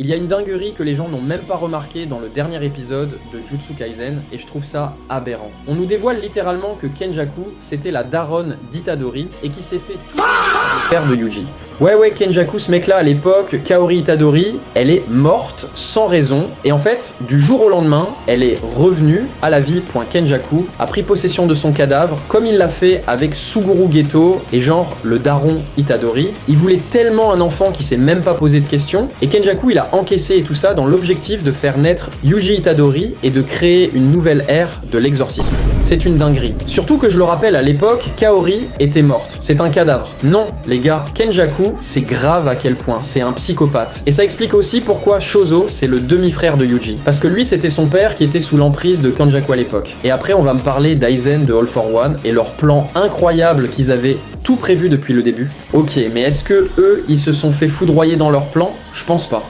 Il y a une dinguerie que les gens n'ont même pas remarqué dans le dernier épisode de Jujutsu Kaisen et je trouve ça aberrant. On nous dévoile littéralement que Kenjaku c'était la daronne d'Itadori et qui s'est fait tout le père de Yuji. Ouais, Kenjaku, ce mec-là, à l'époque, Kaori Itadori, elle est morte sans raison. Et en fait, du jour au lendemain, elle est revenue à la vie. Kenjaku a pris possession de son cadavre, comme il l'a fait avec Suguru Geto et genre le daron Itadori. Il voulait tellement un enfant qu'il s'est même pas posé de questions. Et Kenjaku, il a encaissé et tout ça dans l'objectif de faire naître Yuji Itadori et de créer une nouvelle ère de l'exorcisme. C'est une dinguerie. Surtout que je le rappelle, à l'époque, Kaori était morte. C'est un cadavre. Non, les gars, Kenjaku, c'est grave à quel point, c'est un psychopathe. Et ça explique aussi pourquoi Shozo, c'est le demi-frère de Yuji. Parce que lui, c'était son père qui était sous l'emprise de Kenjaku à l'époque. Et après, on va me parler d'Aizen de All for One et leur plan incroyable qu'ils avaient tout prévu depuis le début. Ok, mais est-ce que eux, ils se sont fait foudroyer dans leur plan? Je pense pas.